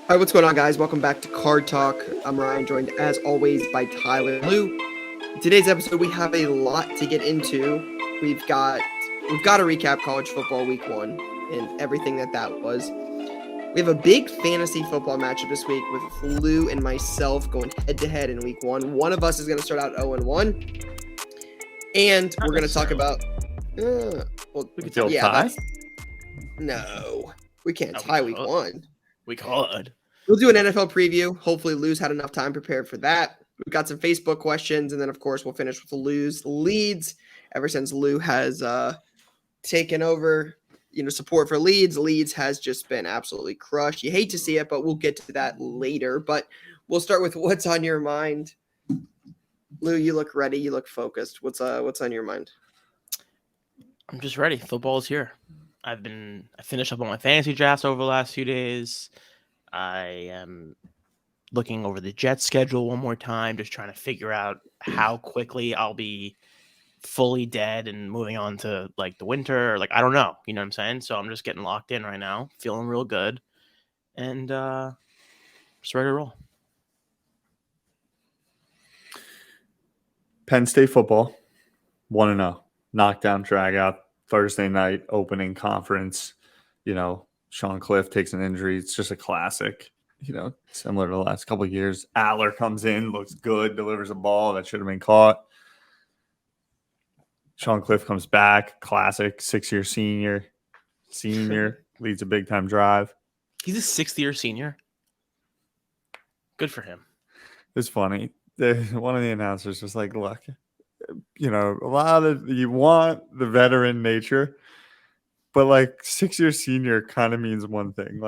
All right, what's going on, guys? Welcome back to Card Talk. I'm Ryan, joined as always by Tyler and Lou. In today's episode, we have a lot to get into. We've got to recap college football week 1 and everything that was. We have a big fantasy football matchup this week with Lou and myself going head-to-head in week 1. One of us is going to start out 0-1. And we're going to talk about... we can still tie? No. We can't tie week 1. We could. We'll do an NFL preview. Hopefully Lou's had enough time prepared for that. We've got some Facebook questions, and then, of course, we'll finish with Lou's leads. Ever since Lou has taken over, support for Leeds has just been absolutely crushed. You hate to see it, but we'll get to that later. But we'll start with what's on your mind. Lou, you look ready. You look focused. What's on your mind? I'm just ready. Football's here. I finished up on my fantasy drafts over the last few days. I am looking over the Jets schedule one more time, just trying to figure out how quickly I'll be fully dead and moving on to like the winter. I don't know. You know what I'm saying? So I'm just getting locked in right now, feeling real good, and just ready to roll. Penn State football, 1-0. Knockdown, drag out, Thursday night, opening conference. Sean Cliff takes an injury. It's just a classic, similar to the last couple of years. Aller comes in, looks good, delivers a ball that should have been caught. Sean Cliff comes back, classic, 6-year senior, leads a big-time drive. He's a 6th-year senior. Good for him. It's funny. One of the announcers was like, look, a lot of you want the veteran nature, but 6-year senior kind of means one thing.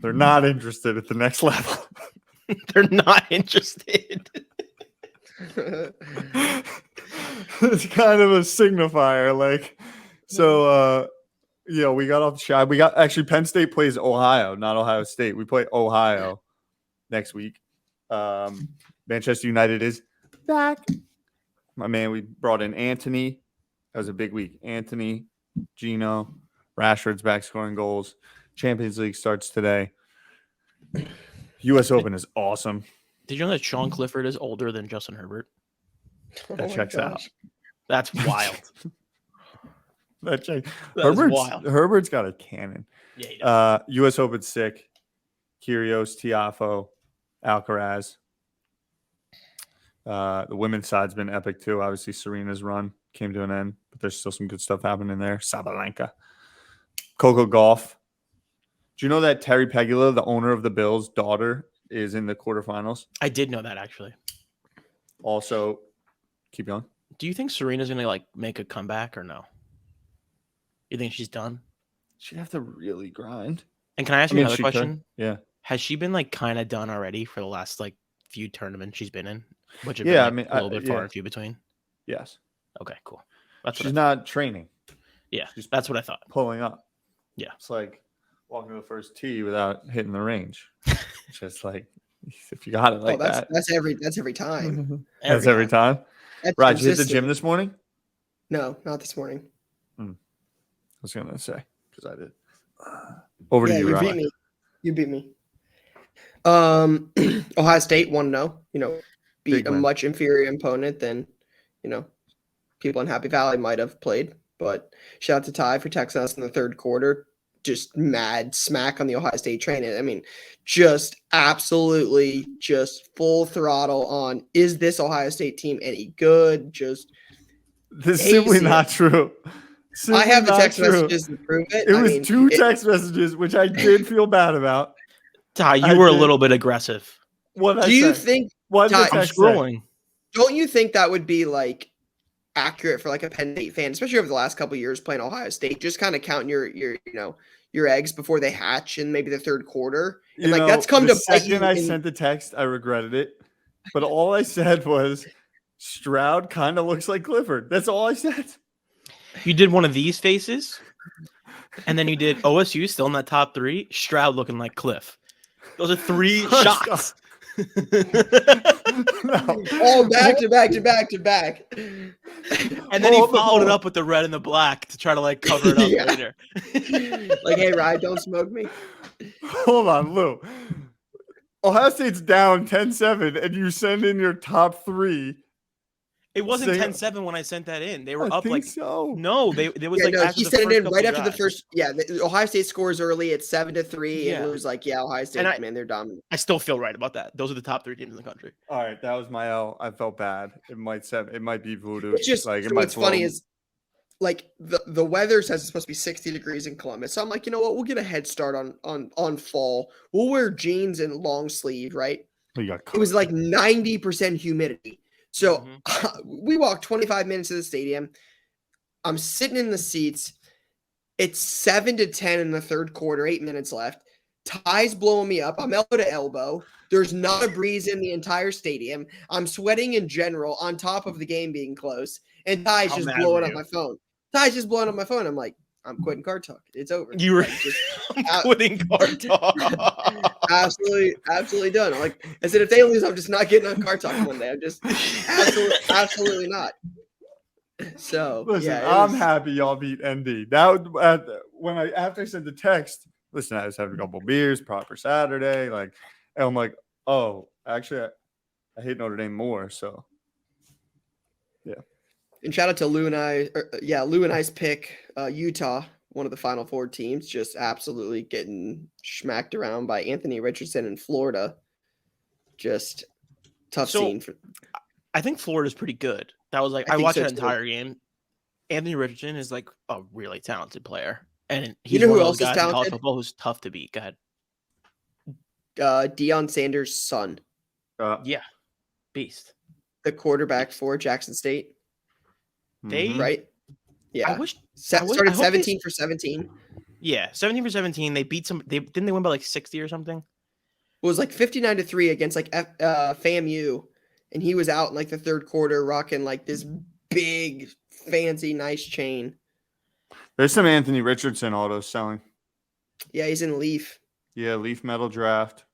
They're not interested at the next level. They're not interested. It's kind of a signifier. We got off shy. Actually, Penn State plays Ohio, not Ohio State. We play Ohio next week. Manchester United is back. My man, we brought in Anthony. That was a big week. Anthony, Gino, Rashford's back scoring goals. Champions League starts today. U.S. Open is awesome. Did you know that Sean Clifford is older than Justin Herbert? That checks out. That's wild. Herbert's got a cannon. Yeah, he does. U.S. Open sick. Kyrgios, Tiafoe, Alcaraz. The women's side's been epic too. Obviously, Serena's run came to an end, but there's still some good stuff happening there. Sabalenka. Coco Gauff. Do you know that Terry Pegula, the owner of the Bills' daughter, is in the quarterfinals? I did know that, actually. Also, keep going. Do you think Serena's going to make a comeback or no? You think she's done? She'd have to really grind. And can I ask you another question? Yeah. Has she been kind of done already for the last few tournaments she's been in? Which have been a little bit far and few between. Yes. Okay, cool. She's not training. Yeah, that's what I thought. Pulling up. Yeah. It's like walking to the first tee without hitting the range. Just if you got it that. That's every time. That's every time. Raj, you hit the gym this morning? No, not this morning. I was going to say, because I did. Over to you, Raj. You beat me. Ohio State 1-0. Beat a much inferior opponent than, people in Happy Valley might have played. But shout out to Ty for texting us in the third quarter. Just mad smack on the Ohio State train. I mean, just absolutely just full throttle on, is this Ohio State team any good? This is simply not true. I have the text messages to prove it. It was two text messages, which I did feel bad about. Ty, you were a little bit aggressive. Do you think? What Ty, I'm scrolling. Don't you think that would be accurate for a Penn State fan, especially over the last couple of years playing Ohio State? Just kind of counting your eggs before they hatch in maybe the third quarter. And that's come to bite you. The second I sent the text, I regretted it. But all I said was Stroud kind of looks like Clifford. That's all I said. You did one of these faces, and then you did OSU still in that top 3. Stroud looking like Cliff. Those are 3 shots. No. Oh, back to back. And then he Hold the followed it ball. up with the red and the black to try to like cover it up Yeah. later. Like, hey, Ryan, don't smoke me. Hold on, Lou. Ohio State's down 10-7, and you send in your top three. It wasn't Say- 10-7 when I sent that in. They were I up think like so. no, there was Yeah, like no, after he the sent it first in couple right after the drives. first. Yeah, the Ohio State scores early. It's 7-3, Yeah. and Lou's like, yeah, Ohio State, I- man, they're dominant. I still feel right about that. Those are the top 3 teams in the country. All right, that was my L. I felt bad. It might be voodoo. It's just like it so might what's funny blow. is like the weather says it's supposed to be 60 degrees in Columbus. So I'm like, you know what? We'll get a head start on fall. We'll wear jeans and long sleeve, right? You got It was like 90% humidity. So we walked 25 minutes to the stadium. I'm sitting in the seats. It's 7-10 in the third quarter, 8 minutes left. Ty's blowing me up. I'm elbow to elbow. There's not a breeze in the entire stadium. I'm sweating in general on top of the game being close. And Ty's How just mad blowing were up you? my phone. Ty's just blowing up my phone. I'm like, I'm quitting Card Talk. It's over. You were Like, just quitting Card Talk. absolutely done. I'm like, I said, if they lose, I'm just not getting on Card Talk Monday. I'm just absolutely not. So Listen, yeah, I'm happy y'all beat ND. That after I sent the text. Listen, I was having a couple beers, proper Saturday, like, and I'm like, oh, actually, I hate Notre Dame more. So, yeah. And shout out to Lou and I. Lou and I's pick Utah, one of the Final Four teams, just absolutely getting smacked around by Anthony Richardson in Florida. Just tough scene. I think Florida's pretty good. That was like I think watched so, that too. entire game. Anthony Richardson is like a really talented player, and You he's know one who of those else is guys in college talented? football who's tough to beat. Go ahead. Deion Sanders' son, Yeah, beast. the quarterback for Jackson State, They right? Yeah. I wish Started I hope 17 for 17. Yeah, 17 for 17. They beat some. Didn't they win by like 60 or something? It was like 59-3 against like FAMU, and he was out in like the third quarter rocking like this big, fancy, nice chain. There's some Anthony Richardson autos selling. Yeah, he's in Leaf. Yeah, Leaf Metal Draft.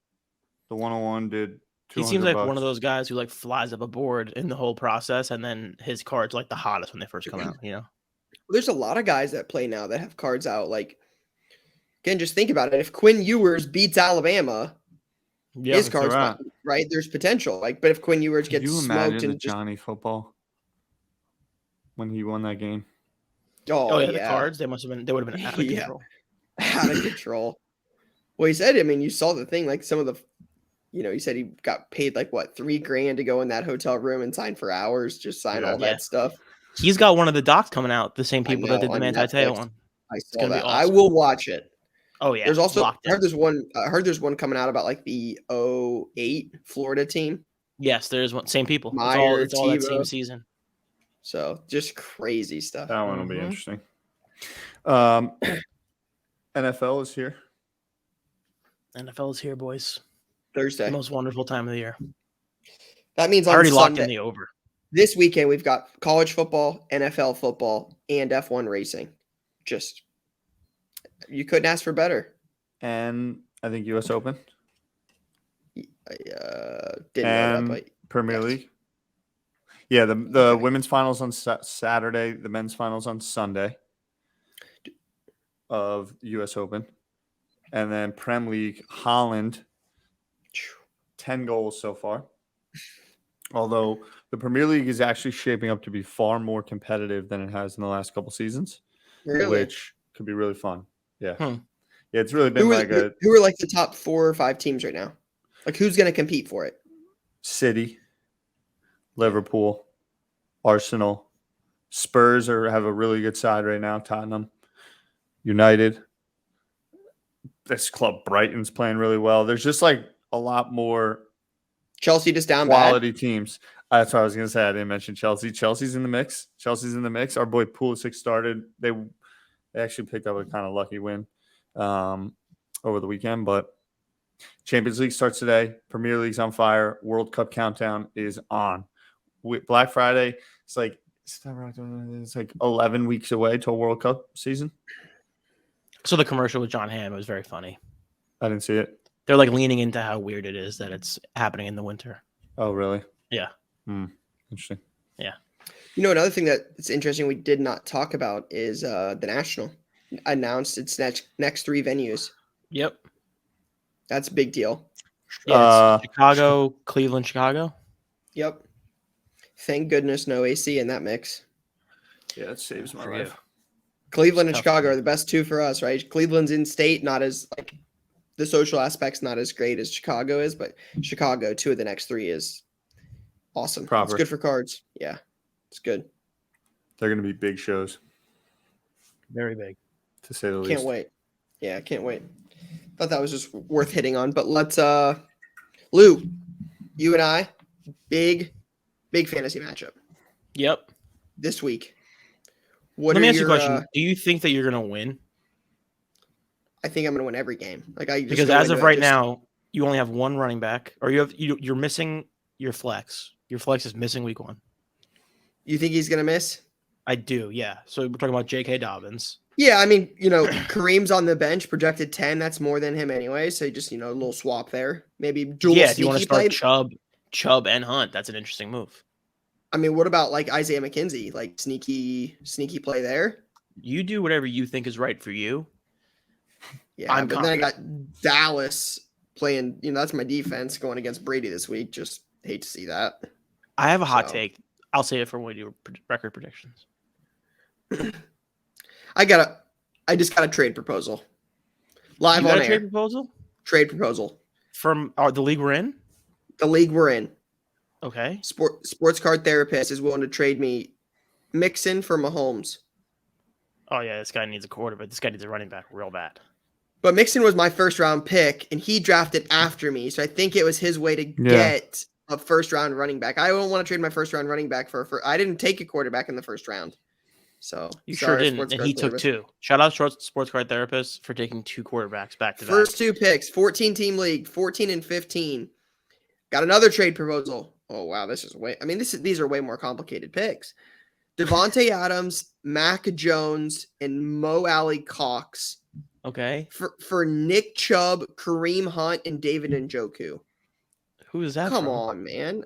The 101 did. He seems like one $200. of those guys who like flies up a board in the whole process, and then his card's like the hottest when they first come out. You know, There's a lot of guys that play now that have cards out. Like, again, just think about it. If Quinn Ewers beats Alabama, his card's fine, right? There's potential. Like, but if Quinn Ewers Can gets you smoked imagine the and just Johnny football when he won that game? oh yeah, the cards they would have been out of Yeah. control. Out of control. Well, he said, I mean, you saw the thing, like some of the, he said he got paid like what, $3,000 to go in that hotel room and sign for hours, just sign all that stuff. He's got one of the docs coming out, the same people that did the on Manti Te'o one. I It's saw gonna be that. I awesome. will watch it. Oh yeah. There's also I locked in. heard there's one coming out about like the 08 Florida team. Yes, there's one. Same people. Meyer, it's all that same Tebow. season. So just crazy stuff. That one will be Mhm. interesting. NFL is here. NFL is here, boys. Thursday. The most wonderful time of the year. That means I on already locked in Sunday, the over. this weekend we've got college football, NFL football, and F1 racing. Just you couldn't ask for better. And I think U.S. Open. I didn't know that, but Premier yes. League. Yeah, the women's finals on Saturday, the men's finals on Sunday of U.S. Open. And then Prem League, Holland, 10 goals so far. Although the Premier League is actually shaping up to be far more competitive than it has in the last couple seasons, Really? which could be really fun. Yeah. Hmm. Yeah, it's really been who are like the top 4 or 5 teams right now? Like who's going to compete for it? City, Liverpool, Arsenal, Spurs have a really good side right now. Tottenham, United. This club Brighton's playing really well. There's just like a lot more Chelsea just down quality bad. teams. That's what I was going to say. I didn't mention Chelsea. Chelsea's in the mix. Our boy Pulisic started. They actually picked up a kind of lucky win over the weekend, but Champions League starts today. Premier League's on fire. World Cup countdown is on. Black Friday, it's like 11 weeks away till World Cup season. So the commercial with John Hamm was very funny. I didn't see it. They're like leaning into how weird it is that it's happening in the winter. Oh, really? Yeah. Interesting. Yeah. Another thing that's interesting we did not talk about is the National announced its next 3 venues. Yep. That's a big deal. Yeah, it's Chicago, Cleveland, Chicago. Yep. Thank goodness no AC in that mix. Yeah, it saves my For you. life. Cleveland and Tough, Chicago man. are the best 2 for us, right? Cleveland's in state, not as like the social aspect's not as great as Chicago is, but Chicago, 2 of the next 3 is awesome. Proper. It's good for cards. Yeah, it's good. They're going to be big shows, Very big. to say the least. Can't wait. Yeah, can't wait. Thought that was just worth hitting on. But let's Lou, you and I, big fantasy matchup Yep. this week. Let me ask you a question. Do you think that you're going to win? I think I'm gonna win every game. Because as of right now, you only have 1 running back, or you're missing your flex. Your flex is missing week 1. You think he's gonna miss? I do, yeah. So we're talking about J.K. Dobbins. Yeah, I mean, Kareem's on the bench, projected 10. That's more than him anyway. So just a little swap there. Maybe dual. Yeah, if you want to play. start Chubb and Hunt, that's an interesting move. I mean, what about like Isaiah McKenzie? Like sneaky play there. You do whatever you think is right for you. Yeah, but then I got Dallas playing. That's my defense going against Brady this week. Just hate to see that. I have a hot take. I'll say it for when we do record predictions. I just got a trade proposal. Live on air. Trade proposal? Trade proposal. From the league we're in? The league we're in. Okay. Sports card therapist is willing to trade me Mixon for Mahomes. Oh, yeah, this guy needs a quarterback. This guy needs a running back real bad. But Mixon was my first round pick, and he drafted after me. So I think it was his way to get a first round running back. I don't want to trade my first round running back for I didn't take a quarterback in the first round. So you sure didn't, and he took 2. Shout out sports card therapist for taking 2 quarterbacks back to back. First 2 picks, 14-team league, 14 and 15. Got another trade proposal. Oh wow, this is way. I mean, these are way more complicated picks. Devontae Adams, Mac Jones, and Mo Alley Cox. Okay. For Nick Chubb, Kareem Hunt, and David Njoku. Who is that? Come on, man.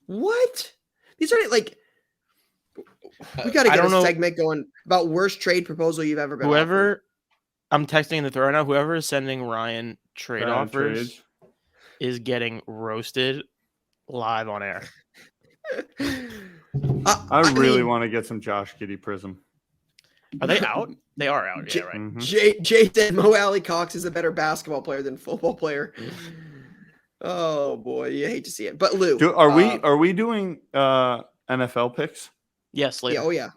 What? These are like we got to get a segment going about worst trade proposal you've ever been. Whoever I'm texting in the thread right now, whoever is sending Ryan trade offers is getting roasted live on air. I really want to get some Josh Giddey Prism. Are they out? They are out. Yeah, right. Mm-hmm. Jay said Mo Alley Cox is a better basketball player than football player. Oh boy, you hate to see it. But Lou, are we doing NFL picks? Yes, later. Yeah,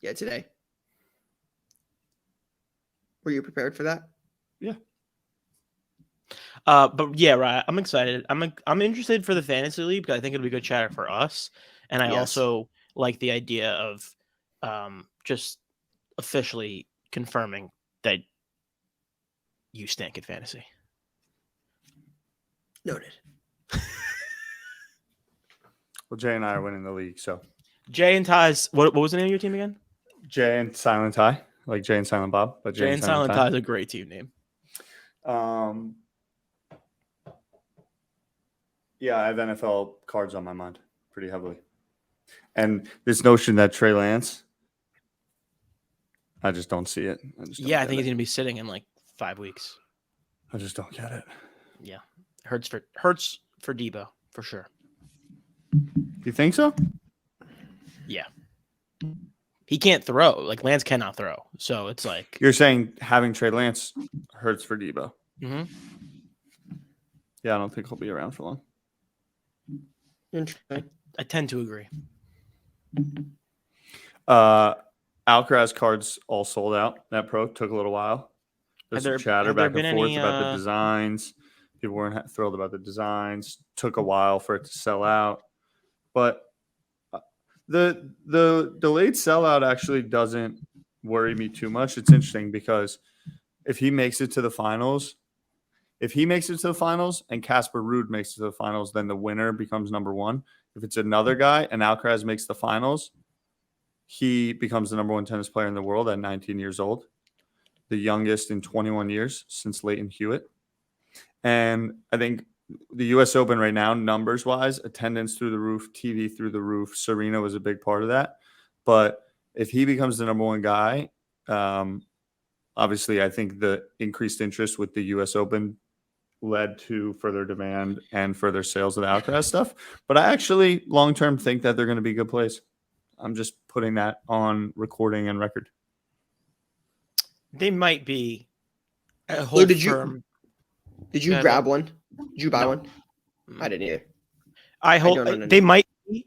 yeah, today. Were you prepared for that? Yeah. But yeah, right. I'm excited. I'm interested for the fantasy league because I think it'll be good chatter for us, and I also like the idea of just officially confirming that you stink at fantasy. Noted. Well, Jay and I are winning the league, so Jay and Ty's. What was the name of your team again? Jay and Silent Ty, like Jay and Silent Bob, but Jay and Silent Ty is a great team name. Yeah, I have NFL cards on my mind pretty heavily, and this notion that Trey Lance, I just don't see it. I think he's going to be sitting in like 5 weeks. I just don't get it. Yeah, hurts for Debo for sure. You think so? Yeah, he can't throw. Like Lance cannot throw, so it's like you're saying having Trey Lance hurts for Debo. Mm-hmm. Yeah, I don't think he'll be around for long. Interesting. I tend to agree. Alcaraz cards all sold out. NetPro took a little while. There's some chatter back and forth about the designs. People weren't thrilled about the designs. Took a while for it to sell out. But the delayed sellout actually doesn't worry me too much. It's interesting because if he makes it to the finals, and Casper Ruud makes it to the finals, then the winner becomes number 1. If it's another guy and Alcaraz makes the finals, he becomes the number 1 tennis player in the world at 19 years old, the youngest in 21 years since Leighton Hewitt. And I think the U.S. Open right now, numbers wise, attendance through the roof, TV through the roof. Serena was a big part of that. But if he becomes the number one guy, obviously, I think the increased interest with the U.S. Open led to further demand and further sales of the Alcaraz stuff. But I actually long term think that they're going to be good plays. I'm just putting that on recording and record. They might be. Lou, did you grab one? Did you buy No. one? I didn't either. I hold. don't know. They might be,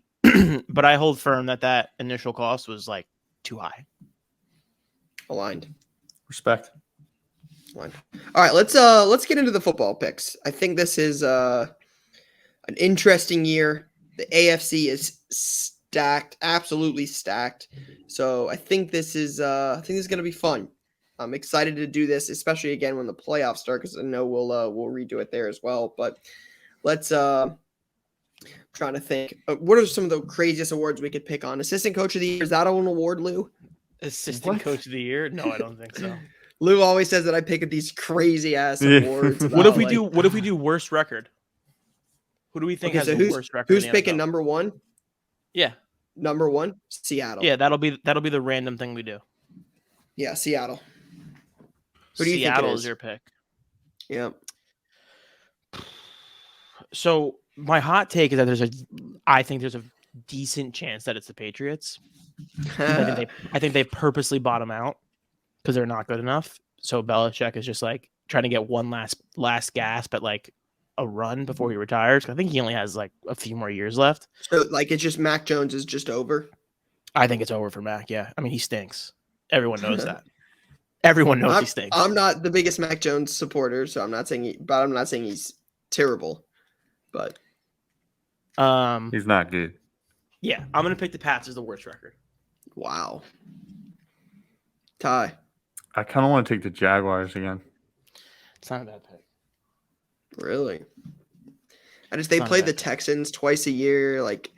but I hold firm that initial cost was like too high. Aligned. Respect. All right, let's get into the football picks. I think this is an interesting year. The AFC is stacked, absolutely stacked. So I think this is going to be fun. I'm excited to do this, especially again when the playoffs start, because I know we'll redo it there as well. But let's trying to think. What are some of the craziest awards we could pick on? Assistant Coach of the Year, is that an award, Lou? Assistant Coach of the Year? No, I don't think so. Lou always says that I pick these crazy ass awards. What if we do worst record? Who do we think has the worst record? Who's picking number one? Yeah, number one, Seattle. Yeah, that'll be the random thing we do. Yeah, Seattle. Who do you think Seattle is your pick? Yeah. So my hot take is that I think there's a decent chance that it's the Patriots. I think they purposely bottom out because they're not good enough. So Belichick is just like trying to get one last gasp at like a run before he retires. I think he only has like a few more years left. So like it's just Mac Jones is just over. I think it's over for Mac. Yeah, I mean he stinks. Everyone knows that. Everyone knows he stinks. I'm not the biggest Mac Jones supporter, so I'm not saying he's terrible. But he's not good. Yeah, I'm gonna pick the Pats as the worst record. Wow. Ty. I kind of want to take the Jaguars again. It's not a bad pick. Really? They play the Texans twice a year. Like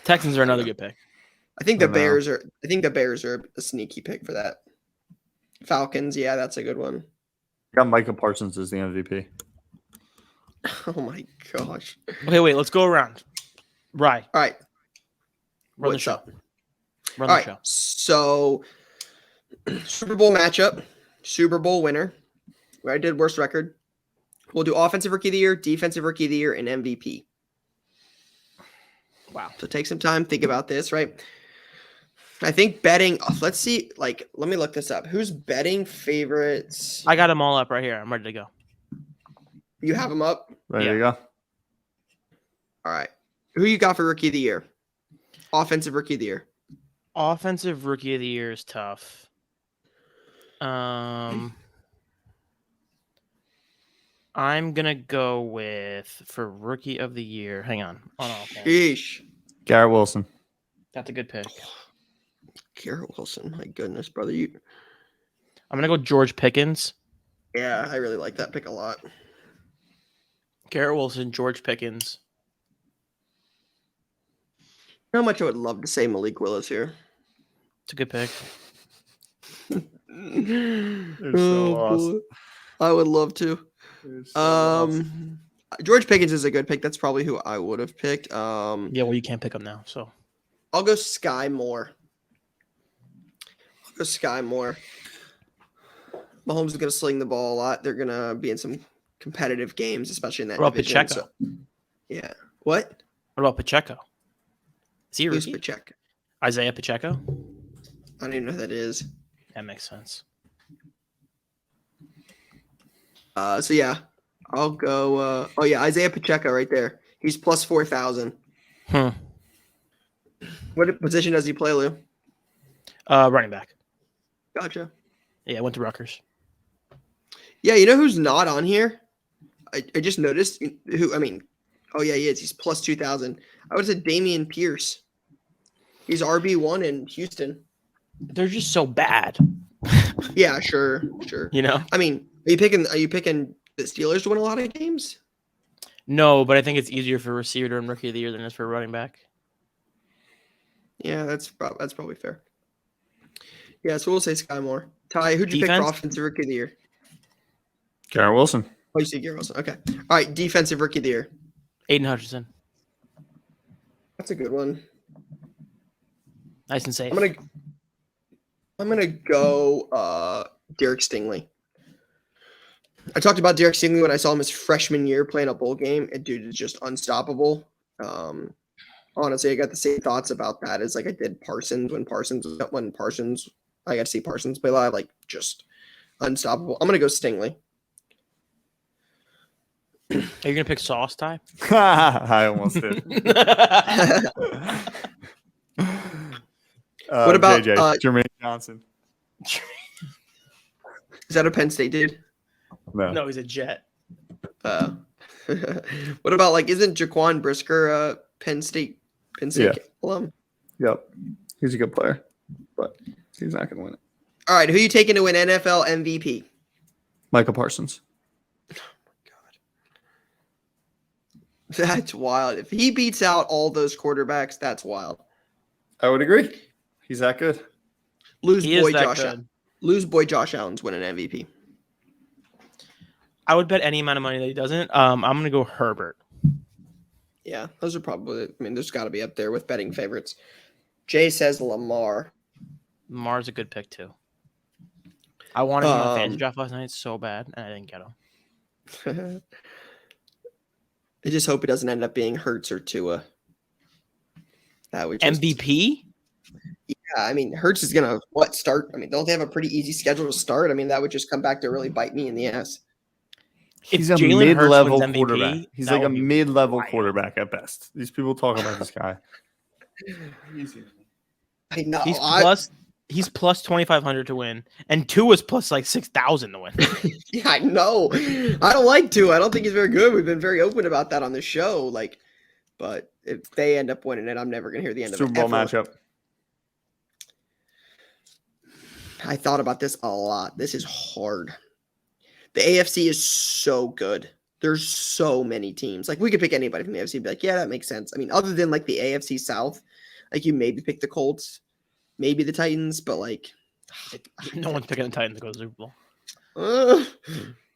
Texans are another good pick. I think the Bears are a sneaky pick for that. Falcons, yeah, that's a good one. Got Micah Parsons as the MVP. Oh my gosh. Okay, wait, let's go around. Right. All right. Run the show. All right. So Super Bowl matchup, Super Bowl winner. I did worst record. We'll do offensive rookie of the year, defensive rookie of the year, and MVP. Wow. So take some time, think about this, right? I think betting, let's see, let me look this up. Who's betting favorites? I got them all up right here. I'm ready to go. You have them up? Ready to go. All right. Who you got for rookie of the year? Offensive rookie of the year. Offensive rookie of the year is tough. I'm gonna go with for rookie of the year. Hang on. Sheesh. Garrett Wilson. That's a good pick. Garrett Wilson. My goodness, brother. I'm gonna go George Pickens. Yeah, I really like that pick a lot. Garrett Wilson, George Pickens. You know how much I would love to say Malik Willis here. It's a good pick. So awesome. I would love to. Awesome. George Pickens is a good pick. That's probably who I would have picked. Yeah, well, you can't pick him now, so I'll go Sky Moore. Mahomes is going to sling the ball a lot. They're going to be in some competitive games, especially in that division. Pacheco? So, yeah. What about Pacheco? Is he a Who's rookie? Pacheco? Isaiah Pacheco? I don't even know who that is. That makes sense. So yeah, I'll go. Isaiah Pacheco right there. He's plus 4,000. What position does he play, Lou? Running back. Gotcha. Yeah, I went to Rutgers. Yeah, you know who's not on here? I just noticed who. I mean, oh yeah, he is. He's plus 2,000. I would have said Damian Pierce. He's RB1 in Houston. They're just so bad. Yeah, sure. You know? I mean, are you picking the Steelers to win a lot of games? No, but I think it's easier for a receiver to win rookie of the year than it is for a running back. Yeah, that's probably fair. Yeah, so we'll say Sky Moore. Ty, who'd you pick for offensive rookie of the year? Garrett Wilson. Oh, you see Garrett Wilson. Okay. All right. Defensive rookie of the year. Aiden Hutchinson. That's a good one. Nice and safe. I'm gonna go Derek Stingley. I talked about Derek Stingley when I saw him his freshman year playing a bowl game, and dude is just unstoppable. Honestly, I got the same thoughts about that as like I did Parsons when I got to see Parsons play live, like just unstoppable. I'm gonna go Stingley. Are you gonna pick Sauce, Ty? I almost did. What about JJ, Jermaine Johnson? Is that a Penn State dude? No, he's a Jet. What about like isn't Jaquan Brisker Penn State alum? Yep, he's a good player, but he's not gonna win it. All right, who are you taking to win NFL MVP? Michael Parsons. That's wild. If he beats out all those quarterbacks, that's wild. I would agree. He's that good. Lose boy Josh Allen's winning MVP. I would bet any amount of money that he doesn't. I'm gonna go Herbert. Yeah, those are probably. I mean, there's got to be up there with betting favorites. Jay says Lamar. Lamar's a good pick too. I wanted him on fantasy draft last night so bad, and I didn't get him. I just hope it doesn't end up being Hurts or Tua. That would just, MVP? Yeah, I mean, Hurts is gonna start? I mean, don't they have a pretty easy schedule to start? I mean, that would just come back to really bite me in the ass. He's a mid-level quarterback. He's like a mid-level quarterback at best. These people talk about this guy. I know. He's plus 2,500 to win, and Tua's plus like 6,000 to win. Yeah, I know. I don't like Tua. I don't think he's very good. We've been very open about that on the show. Like, but if they end up winning it, I'm never gonna hear the end of it. Super Bowl matchup. I thought about this a lot. This is hard. The AFC is so good. There's so many teams. Like, we could pick anybody from the AFC and be like, yeah, that makes sense. I mean, other than like the AFC South, like you maybe pick the Colts, maybe the Titans, but like no one's picking the Titans to go to the Super Bowl.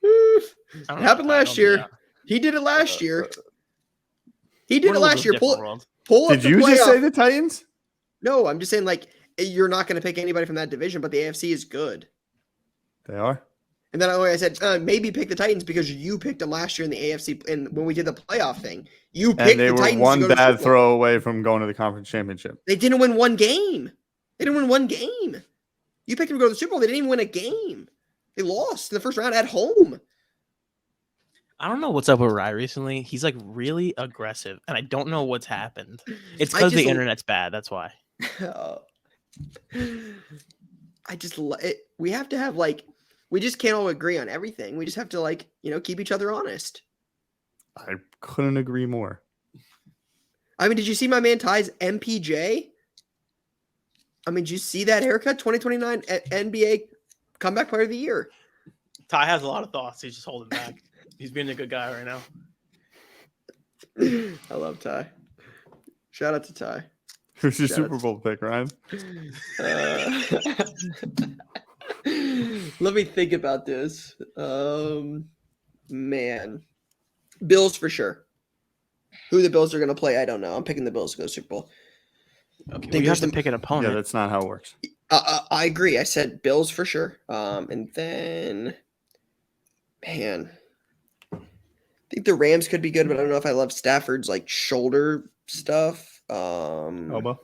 It happened last year. He did it last year. Pull up Did you just say the Titans? No, I'm just saying like you're not going to pick anybody from that division, but the AFC is good. They are. And then I said maybe pick the Titans because you picked them last year in the AFC, and when we did the playoff thing, you picked the Titans. And they were one bad throw away from going to the conference championship. They didn't win one game. You picked them to go to the Super Bowl. They didn't even win a game. They lost in the first round at home. I don't know what's up with Rye recently. He's like really aggressive, and I don't know what's happened. It's because the internet's bad. That's why. We have to have like. We just can't all agree on everything. We just have to keep each other honest. I couldn't agree more. I mean, did you see my man Ty's MPJ? I mean, did you see that haircut? 2029 NBA comeback player of the year. Ty has a lot of thoughts. He's just holding back. He's being a good guy right now. I love Ty. Shout out to Ty. Who's your Super Bowl pick, Ryan? Let me think about this. Man. Bills for sure. Who the Bills are going to play, I don't know. I'm picking the Bills to go to the Super Bowl. Okay, well, you have to pick an opponent. Yeah, that's not how it works. I agree. I said Bills for sure. And then, man, I think the Rams could be good, but I don't know if I love Stafford's like shoulder stuff. Elbow.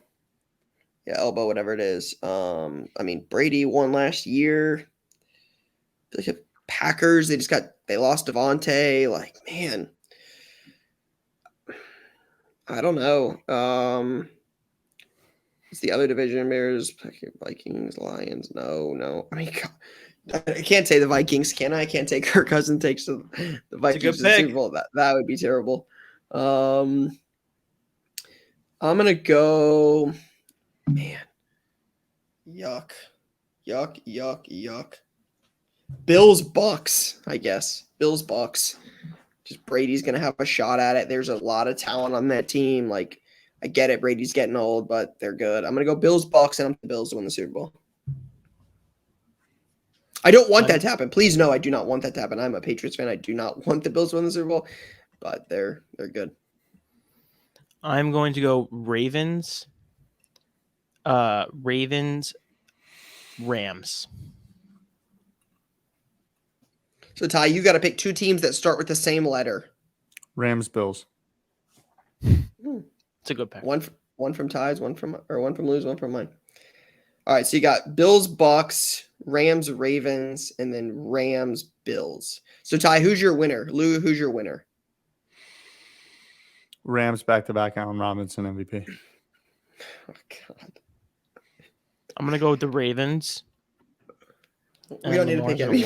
Yeah, elbow, whatever it is. I mean, Brady won last year. The Packers, they lost Devontae. Like, man, I don't know. It's the other division: Bears, Vikings, Lions. No. I mean, God, I can't say the Vikings, can I? I can't say Kirk Cousins takes the Vikings to the Super Bowl. That would be terrible. I'm gonna go. Man, yuck. Bills Bucks, I guess. Bills Bucks. Just Brady's gonna have a shot at it. There's a lot of talent on that team. Like, I get it. Brady's getting old, but they're good. I'm gonna go Bills Bucks, and I'm the Bills to win the Super Bowl. I don't want that to happen. Please, no, I do not want that to happen. I'm a Patriots fan. I do not want the Bills to win the Super Bowl, but they're good. I'm going to go Ravens. Ravens, Rams. So Ty, you got to pick two teams that start with the same letter. Rams, Bills. It's a good pick. One from Ty's, one from Lou's, one from mine. All right, so you got Bills, Bucks, Rams, Ravens, and then Rams, Bills. So Ty, who's your winner? Lou, who's your winner? Rams back-to-back Allen Robinson MVP. Oh God. I'm gonna go with the Ravens. We don't need to pick any.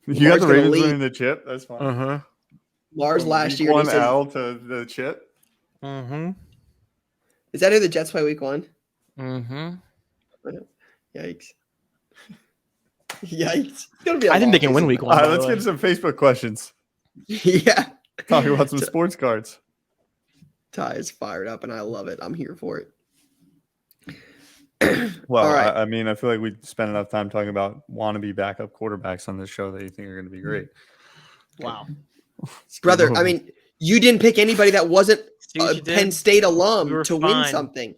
You got the Ravens winning the chip. That's fine. Uh-huh. Lars last year. Week 1 L to the chip. Mm-hmm. Is that who the Jets play week 1? Mm-hmm. Yikes. Yikes. It's gonna be I think they can win week 1. All right, let's get some Facebook questions. Yeah. Talking about some sports cards. Ty is fired up, and I love it. I'm here for it. Well, all right. I mean, I feel like we spent enough time talking about wannabe backup quarterbacks on this show that you think are going to be great. Wow. Brother, I mean, you didn't pick anybody that wasn't a Penn State alum to win something.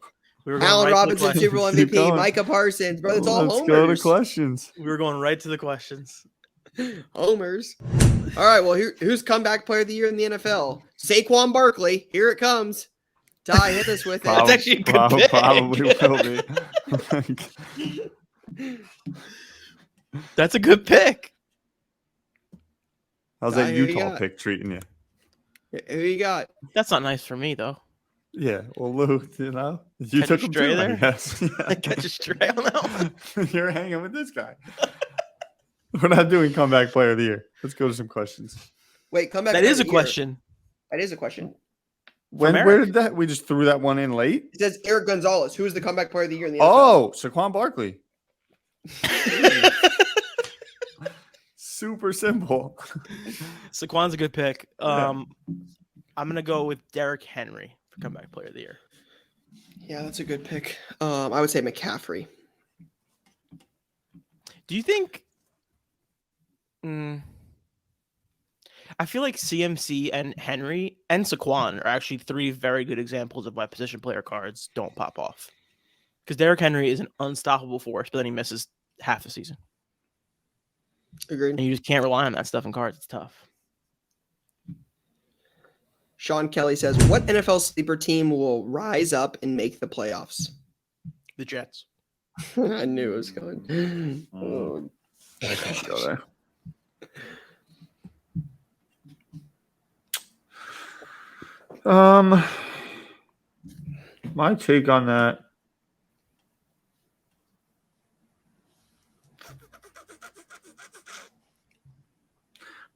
Allen Robinson, Super Bowl MVP, Micah Parsons. Brother, it's all homers. Let's go to questions. We were going right to the questions. Homers. All right, well, who's comeback player of the year in the NFL? Saquon Barkley. Here it comes. Ty, hit us with it. That's actually a good pick. Probably will be. That's a good pick. How's that Utah pick treating you? Who you got? That's not nice for me, though. Yeah, well, Lou, you took him stray too, there. Yes. I catch a stray. I don't know. You're hanging with this guy. We're not doing comeback player of the year. Let's go to some questions. Wait, comeback. That is a question. That is a question. Where did that? We just threw that one in late. It says Eric Gonzalez. Who is the comeback player of the year in the NFL? Oh, Saquon Barkley. Super simple. Saquon's a good pick. I'm gonna go with Derrick Henry for comeback player of the year. Yeah, that's a good pick. I would say McCaffrey. Do you think? I feel like CMC and Henry and Saquon are actually 3 very good examples of why position player cards don't pop off. Because Derrick Henry is an unstoppable force, but then he misses half the season. Agreed. And you just can't rely on that stuff in cards. It's tough. Sean Kelly says, what NFL sleeper team will rise up and make the playoffs? The Jets. I knew it was going. Oh, I can't go there. My take on that.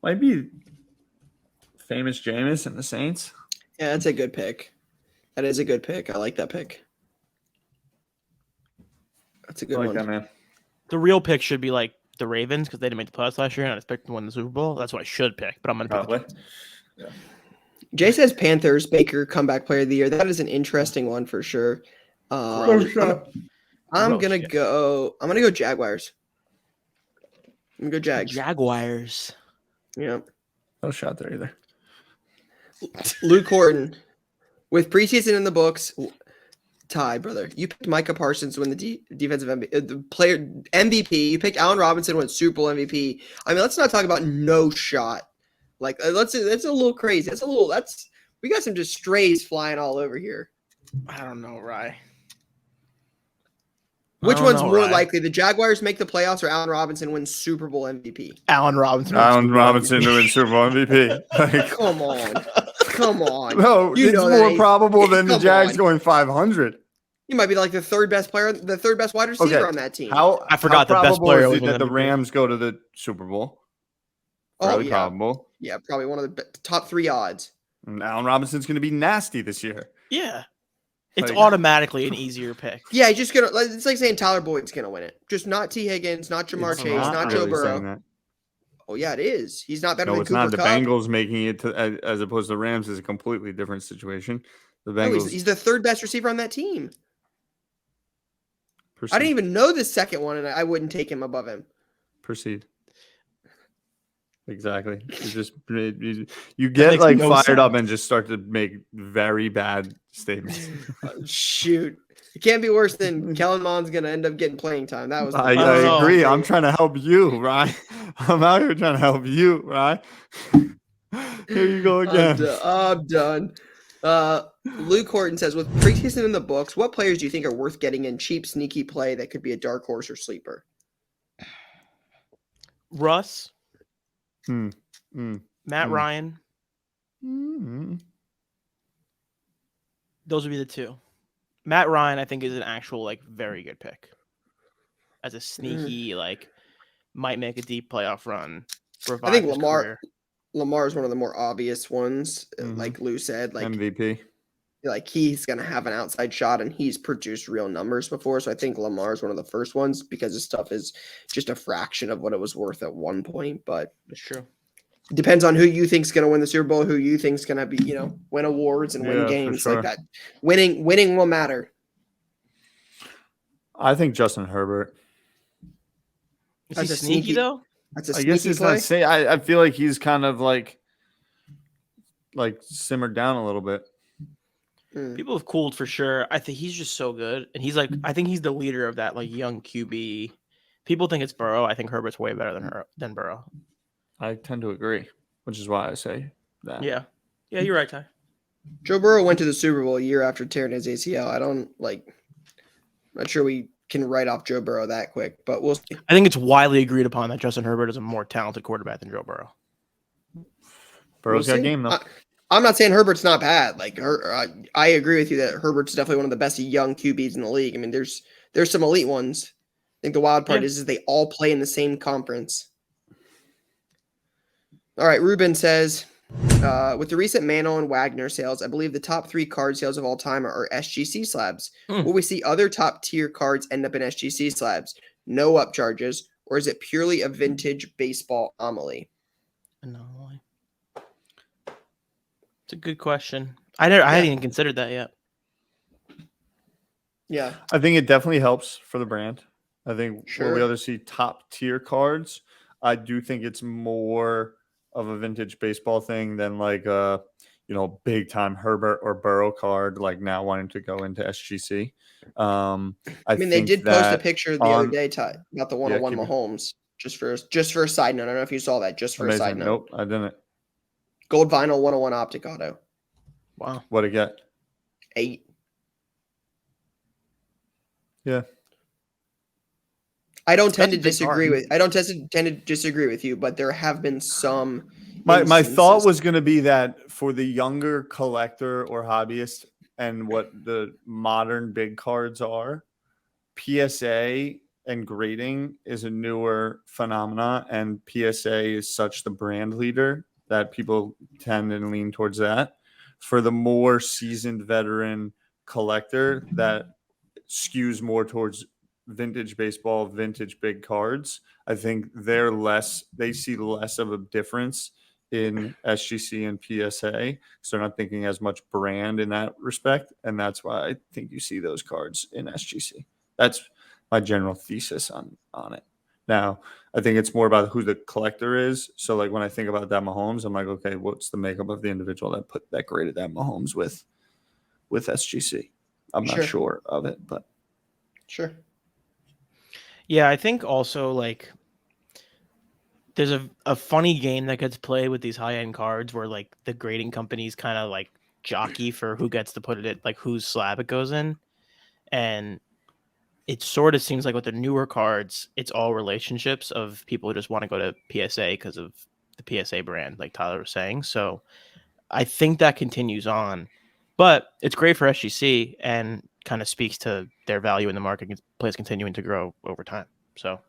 Might be famous Jameis and the Saints. Yeah, that's a good pick. That is a good pick. I like that pick. That's a good one. That, man. The real pick should be like the Ravens because they didn't make the playoffs last year, and I expect to win the Super Bowl. That's what I should pick, but I'm going to pick. Yeah. Jay says Panthers, Baker, comeback player of the year. That is an interesting one for sure. I'm gonna go Jaguars. I'm gonna go Jags. Jaguars. Yeah. No shot there either. Luke Horton. With preseason in the books, Ty, brother, you picked Micah Parsons to win the defensive MVP. You picked Allen Robinson to win Super Bowl MVP. I mean, let's not talk about no shot. Like, that's a little crazy. We got some just strays flying all over here. I don't know, Rye. Which one's more likely? The Jaguars make the playoffs or Allen Robinson wins Super Bowl MVP? Allen Robinson to win Super Bowl MVP. Like, Come on. No, it's more probable than the Jags going 500. You might be like the third best player, the third best wide receiver on that team. I forgot the best player is it that the Rams go to the Super Bowl? Probably probable. Yeah, probably one of the top 3 odds. And Allen Robinson's going to be nasty this year. Yeah. It's automatically an easier pick. Yeah, it's like saying Tyler Boyd's gonna win it. Just not T. Higgins, not Jamar Chase, not Joe Burrow. Oh yeah, it is. He's not better than Cooper Kupp. It's not. The Bengals making it as opposed to the Rams is a completely different situation. The Bengals. He's the third best receiver on that team. Proceed. I didn't even know the second one, and I wouldn't take him above him. Proceed. Exactly. You get makes like no fired up sense. and just start to make very bad statements. Shoot. It can't be worse than Kellen Mond's going to end up getting playing time. That was the I don't know. agree. I'm trying to help you, right? I'm out here trying to help you, right? Here you go again. I'm done. Luke Horton says, with preseason in the books, what players do you think are worth getting in cheap, sneaky play that could be a dark horse or sleeper? Russ, Mm, Matt Mm. Ryan. mm. Those would be the two. Matt Ryan, I think, is an actual like very good pick. As a sneaky, like, might make a deep playoff run. I think His career. Lamar is one of the more obvious ones. Mhm. Like Lou said, like MVP. he's gonna have an outside shot, and he's produced real numbers before. So I think Lamar is one of the first ones because his stuff is just a fraction of what it was worth at one point. But That's true. it depends on who you think's gonna win the Super Bowl, who you think's gonna be, win awards and Yeah, win for games sure. like that. Winning will matter. I think Justin Herbert. Is That's he a sneaky sneaky- though? That's a I guess sneaky it's play. not say. I feel like he's kind of like simmered down a little bit. Mm. People have cooled for sure. I think he's just so good, and he's like, I think he's the leader of that like young QB. People think it's Burrow. I think Herbert's way better than Burrow. I tend to agree, which is why I say that. Yeah, you're right, Ty. Joe Burrow went to the Super Bowl a year after tearing his ACL. I'm not sure we can write off Joe Burrow that quick, but we'll see. I think it's widely agreed upon that Justin Herbert is a more talented quarterback than Joe Burrow. Burrow's We'll got see. game though. I'm not saying Herbert's not bad. I agree with you that Herbert's definitely one of the best young QBs in the league. I mean, there's some elite ones. I think the wild part is they all play in the same conference. All right, Ruben says, with the recent Mano and Wagner sales, I believe the top 3 card sales of all time are SGC slabs. Will we see other top tier cards end up in SGC slabs? No upcharges, or is it purely a vintage baseball anomaly? Anomaly. It's a good question. I hadn't even considered that yet. Yeah. I think it definitely helps for the brand. I think Sure. will we other see top tier cards? I do think it's more of a vintage baseball thing than like a big time Herbert or Burrow card like now wanting to go into SGC. I mean, they think did post a that picture the other day, Ty, about the 101 keep it- Mahomes. Just for a side note. I don't know if you saw that. Just for a side amazing. note. Nope, I didn't. Gold vinyl 101 optic auto. Wow. What'd it get? 8. Yeah. I don't tend to That's a big card. tend to disagree with you, but there have been some. My thought instances- was going to be that for the younger collector or hobbyist and what the modern big cards are, PSA and grading is a newer phenomena, and PSA is such the brand leader that people tend and lean towards that. For the more seasoned veteran collector, that skews more towards vintage baseball, vintage big cards. I think they see less of a difference in SGC and PSA, so they're not thinking as much brand in that respect, and that's why I think you see those cards in SGC. That's my general thesis on it. Now, I think it's more about who the collector is. So, like when I think about that Mahomes, I'm like, okay, what's the makeup of the individual that graded that Mahomes with SGC? I'm not sure of it, but Sure. Yeah, I think also like there's a funny game that gets played with these high end cards where like the grading companies kind of like jockey for who gets to put it like whose slab it goes in, and it sort of seems like with the newer cards, it's all relationships of people who just want to go to PSA because of the PSA brand, like Tyler was saying. So I think that continues on, but it's great for SGC and kind of speaks to their value in the market. Players continuing to grow over time. So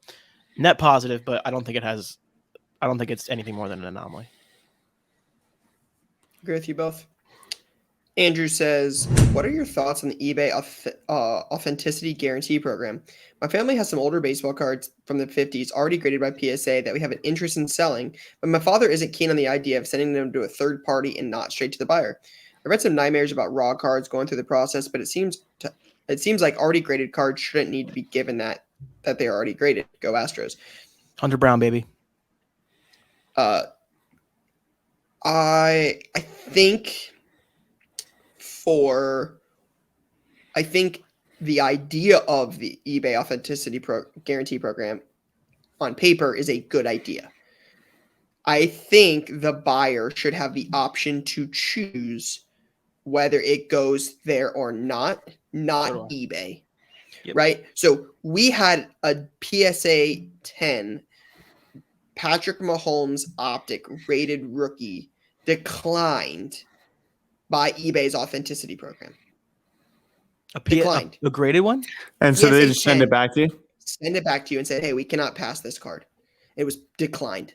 net positive, but I don't think it's anything more than an anomaly. Agree with you both. Andrew says, what are your thoughts on the eBay authenticity guarantee program? My family has some older baseball cards from the 50s already graded by PSA that we have an interest in selling, but my father isn't keen on the idea of sending them to a third party and not straight to the buyer. I read some nightmares about raw cards going through the process, but it seems It seems like already graded cards shouldn't need to be given that they are already graded. Go Astros. Hunter Brown, baby. I think the idea of the eBay authenticity guarantee program on paper is a good idea. I think the buyer should have the option to choose whether it goes there or not eBay. Yep. Right? So we had a PSA 10 Patrick Mahomes optic rated rookie declined by eBay's authenticity program. Declined. A graded one? And so PSA they just send 10, it back to you? Send it back to you and said, hey, we cannot pass this card. It was declined.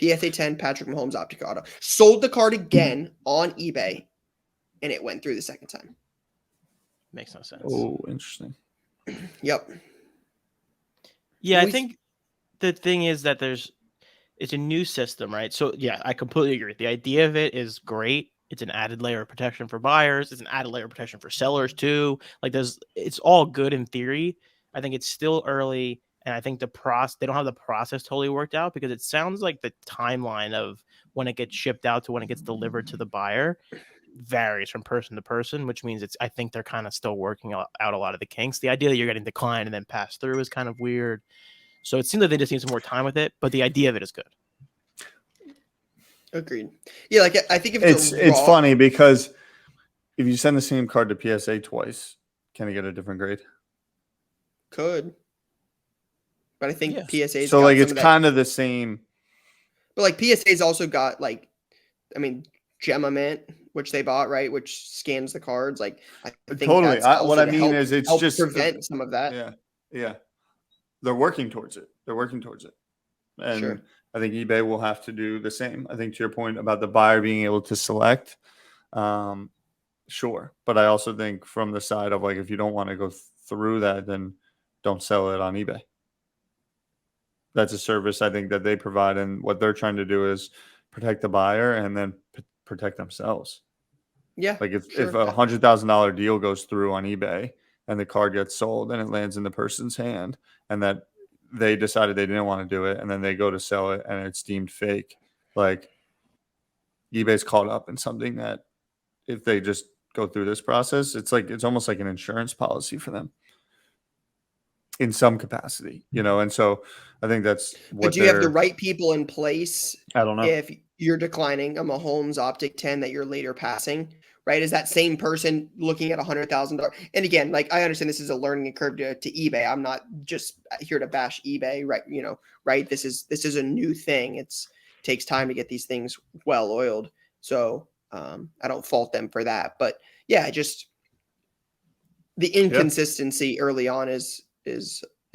PSA 10 Patrick Mahomes optic auto. Sold the card again on eBay, and it went through the second time. Makes no sense. Oh, interesting. Yep. Yeah, I think the thing is that it's a new system, right? So yeah, I completely agree. The idea of it is great. It's an added layer of protection for buyers. It's an added layer of protection for sellers too. Like it's all good in theory. I think it's still early, and I think they don't have the process totally worked out, because it sounds like the timeline of when it gets shipped out to when it gets delivered to the buyer varies from person to person, which means I think they're kind of still working out a lot of the kinks. The idea that you're getting declined and then passed through is kind of weird. So it seems like they just need some more time with it, but the idea of it is good. Agreed. Yeah, like I think if it's funny because if you send the same card to PSA twice, can it get a different grade? Could. But I think PSA's so got like some it's of that, kind of the same. But like PSA's also got Gemma Mint, which they bought, right? Which scans the cards. Like I think Totally. That's What I to mean help, is it's help just prevent some of that. Yeah. They're working towards it. And Sure. I think eBay will have to do the same. I think to your point about the buyer being able to select, sure. But I also think from the side of like, if you don't want to go through that, then don't sell it on eBay. That's a service I think that they provide. And what they're trying to do is protect the buyer and then protect themselves. Yeah. Like if a $100,000 deal goes through on eBay and the card gets sold and it lands in the person's hand, and that they decided they didn't want to do it, and then they go to sell it and it's deemed fake, like eBay's caught up in something that if they just go through this process, it's almost like an insurance policy for them in some capacity, and so I think that's what. But do you have the right people in place? I don't know. If you're declining a Mahomes optic 10 that you're later passing, right? Is that same person looking at $100,000? And again, like I understand this is a learning curve to eBay. I'm not just here to bash eBay, right? Right? This is a new thing. It takes time to get these things well oiled. So I don't fault them for that. But yeah, just the inconsistency early on is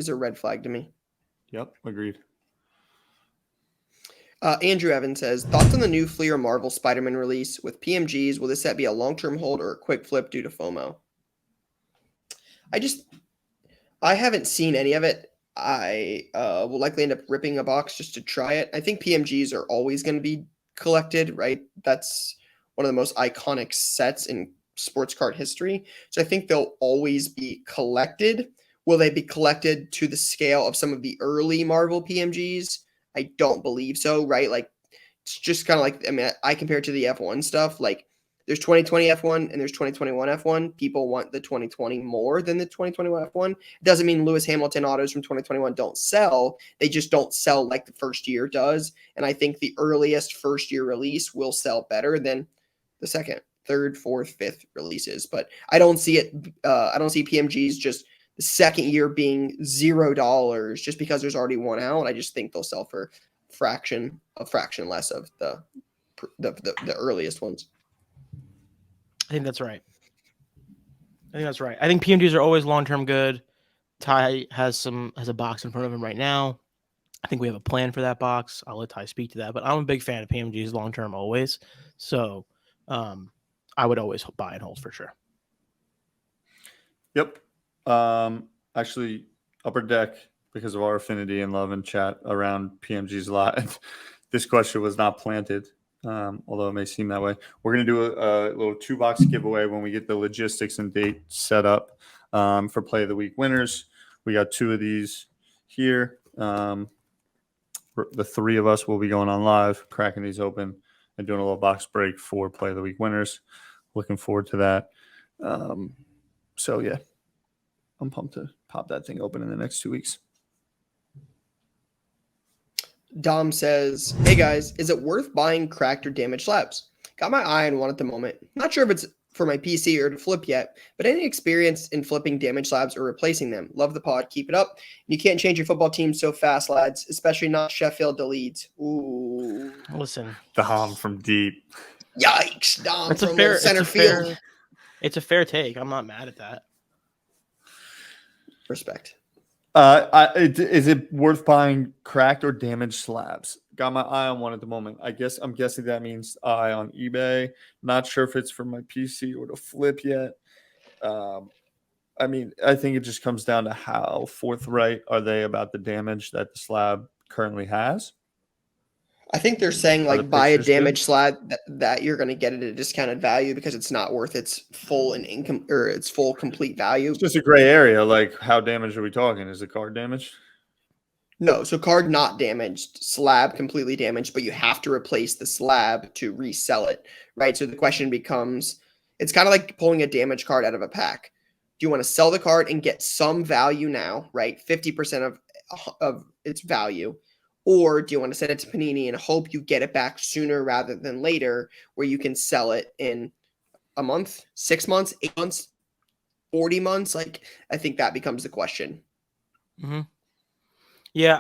a red flag to me. Yep, agreed. Andrew Evans says, thoughts on the new Fleer Marvel Spiderman release with PMGs? Will this set be a long-term hold or a quick flip due to FOMO? I haven't seen any of it. I will likely end up ripping a box just to try it. I think PMGs are always going to be collected, right? That's one of the most iconic sets in sports card history. So I think they'll always be collected. Will they be collected to the scale of some of the early Marvel PMGs? I don't believe so, right? Like, it's just kind of like, I compare it to the F1 stuff. Like, there's 2020 F1 and there's 2021 F1. People want the 2020 more than the 2021 F1. It doesn't mean Lewis Hamilton autos from 2021 don't sell. They just don't sell like the first year does. And I think the earliest first year release will sell better than the second, third, fourth, fifth releases. But I don't see it. I don't see PMGs just the second year being $0 just because there's already one out. I just think they'll sell for a fraction less of the earliest ones. I think that's right. I think PMGs are always long-term good. Ty has a box in front of him right now. I think we have a plan for that box. I'll let Ty speak to that, but I'm a big fan of PMGs long-term always. So I would always buy and hold for sure. Yep. Actually, Upper Deck, because of our affinity and love and chat around PMGs a lot, this question was not planted, although it may seem that way. We're going to do a little 2-box giveaway when we get the logistics and date set up. For Play of the Week winners. We got 2 of these here. The 3 of us will be going on live, cracking these open, and doing a little box break for Play of the Week winners. Looking forward to that. So, yeah, I'm pumped to pop that thing open in the next 2 weeks. Dom says, hey guys, is it worth buying cracked or damaged slabs? Got my eye on one at the moment. Not sure if it's for my PC or to flip yet, but any experience in flipping damaged slabs or replacing them? Love the pod. Keep it up. You can't change your football team so fast, lads, especially not Sheffield to Leeds. Ooh. Listen. Dom from deep. Yikes, Dom It's from a fair center field. It's a fair take. I'm not mad at that. Respect. Is it worth buying cracked or damaged slabs? Got my eye on one at the moment. I'm guessing that means eye on eBay. Not sure if it's for my PC or to flip yet. I mean, I think it just comes down to how forthright are they about the damage that the slab currently has. I think they're saying Are the like buy a pictures good? damaged slab that you're going to get at a discounted value because it's not worth its full and income or its full complete value. It's just a gray area. Like, how damaged are we talking? Is the card damaged? No, so card not damaged, slab completely damaged, but you have to replace the slab to resell it, right? So the question becomes, it's kind of like pulling a damaged card out of a pack. Do you want to sell the card and get some value now, right? 50% of its value. Or do you want to send it to Panini and hope you get it back sooner rather than later, where you can sell it in a month, 6 months, 8 months, 40 months? Like, I think that becomes the question. Mm-hmm. Yeah,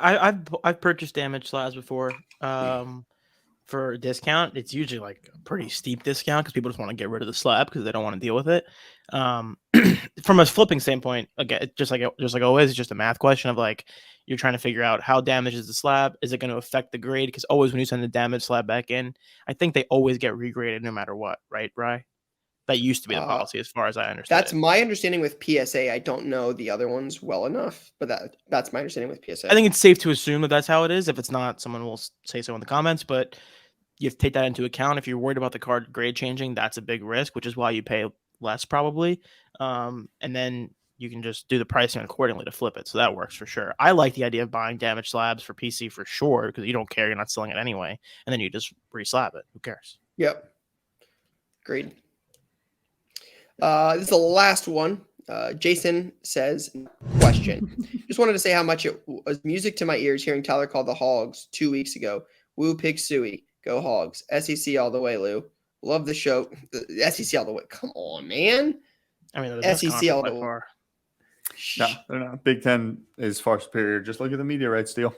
I've purchased damaged slabs before for a discount. It's usually like a pretty steep discount because people just want to get rid of the slab because they don't want to deal with it. From a flipping standpoint, again, just like always, it's just a math question of like you're trying to figure out how damaged is the slab. Is it going to affect the grade? Because always when you send the damaged slab back in, I think they always get regraded no matter what, right, Bri? That used to be the policy as far as I understand. That's my understanding with PSA. I don't know the other ones well enough, but that's my understanding with PSA. I think it's safe to assume that that's how it is. If it's not, someone will say so in the comments, but you have to take that into account. If you're worried about the card grade changing, that's a big risk, which is why you pay less probably. And then you can just do the pricing accordingly to flip it. So that works for sure. I like the idea of buying damaged slabs for PC for sure, because you don't care. You're not selling it anyway. And then you just re-slab it. Who cares? Yep. Agreed. This is the last one. Jason says, question. Just wanted to say how much it was music to my ears hearing Tyler call the Hogs 2 weeks ago. Woo, Pig Sooie. Go Hogs. SEC all the way, Lou. Love the show. SEC all the way. Come on, man. I mean, SEC all the way. No, they're not. Big Ten is far superior. Just look at the media rights deal.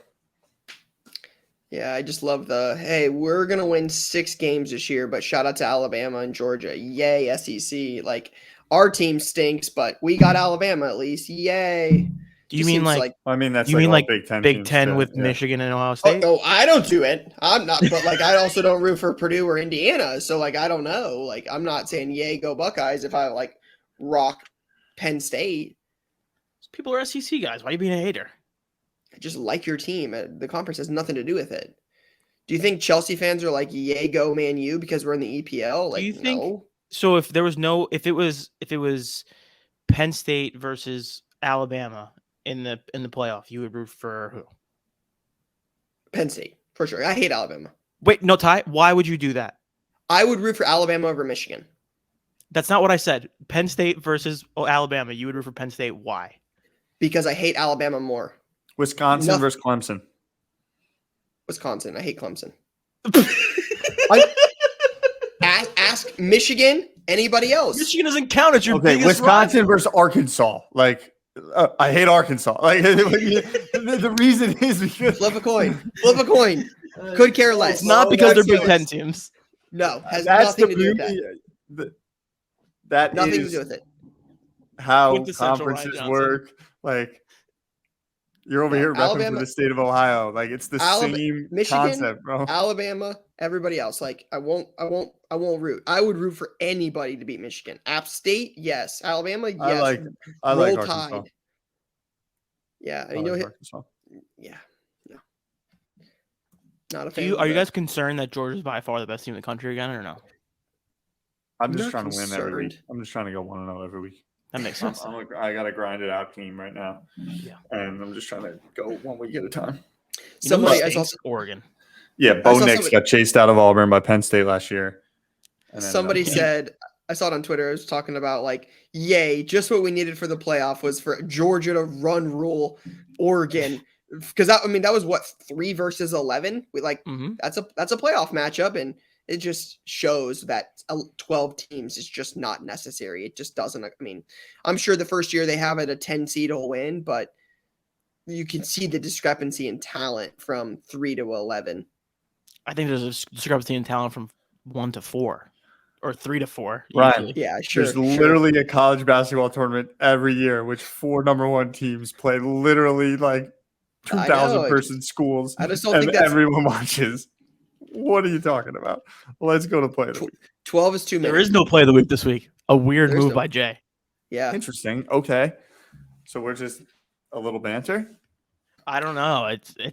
Yeah, I just love hey, we're going to win 6 games this year, but shout out to Alabama and Georgia. Yay, SEC. Like, our team stinks, but we got Alabama at least. Yay. Do you mean like I mean, that's you like mean like Big Ten with Michigan and Ohio State? Oh, I don't do it. I'm not, but like I also don't root for Purdue or Indiana. So like I don't know. Like I'm not saying yay, go Buckeyes if I like rock Penn State. People are SEC guys. Why are you being a hater? I just like your team. The conference has nothing to do with it. Do you think Chelsea fans are like yay, go Man U because we're in the EPL? Like, do you think no. So if it was Penn State versus Alabama in the playoff, you would root for who? Penn State, for sure. I hate Alabama. Wait, no, Ty. Why would you do that? I would root for Alabama over Michigan. That's not what I said. Penn State versus Alabama. You would root for Penn State. Why? Because I hate Alabama more. Wisconsin versus Clemson. Wisconsin. I hate Clemson. Ask Michigan. Anybody else? Michigan doesn't count as your biggest Wisconsin rival. versus Arkansas. Like, I hate Arkansas. Like, the reason is because flip a coin. Flip a coin. Could care less. It's not because they're Big Ten teams. No, has nothing to do with that. That nothing is to do with it. How conferences work. Like, you're over here repping for the state of Ohio. Like, it's the same Michigan, concept, bro. Alabama, everybody else. Like, I won't root. I would root for anybody to beat Michigan. App State, yes. Alabama, yes. I like Roll Arkansas. Tide. Yeah, I like Arkansas. Yeah, no. Not a fan. Are you guys concerned that Georgia's by far the best team in the country again, or no? I'm just trying to win every week. I'm just trying to go 1-0 every week. That makes sense. I got a grinded out team right now. Yeah. And I'm just trying to go 1 week at a time. Somebody, I saw, Oregon. Yeah, Bo saw Nix got chased out of Auburn by Penn State last year. And somebody said, I saw it on Twitter, I was talking about like, yay, just what we needed for the playoff was for Georgia to run rule Oregon. Because that was what, 3 versus 11? We that's a playoff matchup, and it just shows that 12 teams is just not necessary. It just doesn't. I mean, I'm sure the first year they have it a 10 seed will win, but you can see the discrepancy in talent from 3 to 11. I think there's a discrepancy in talent from 1 to 4 or 3 to 4. Right. Usually. Yeah, sure. There's literally a college basketball tournament every year, which 4 number 1 teams play literally like 2,000 person schools. I just don't think that's everyone watches. What are you talking about? Let's go to play of the week. 12 is too many. There is no play of the week this week. A weird move by Jay. Yeah. Interesting. Okay. So we're just a little banter. I don't know.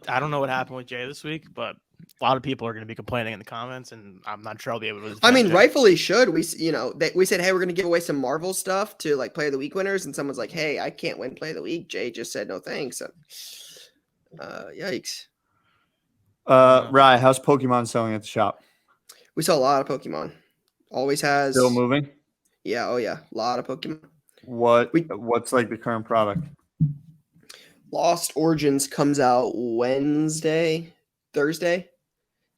I don't know what happened with Jay this week, but a lot of people are going to be complaining in the comments, and I'm not sure I'll be able to. I mean, rightfully should. We said, hey, we're going to give away some Marvel stuff to like play of the week winners, and someone's like, hey, I can't win play of the week. Jay just said no thanks. Yikes. Rye, how's Pokemon selling at the shop? We saw a lot of Pokemon. Always has. Still moving? Yeah. Oh yeah. A lot of Pokemon. What's like the current product? Lost Origins comes out Thursday. Okay.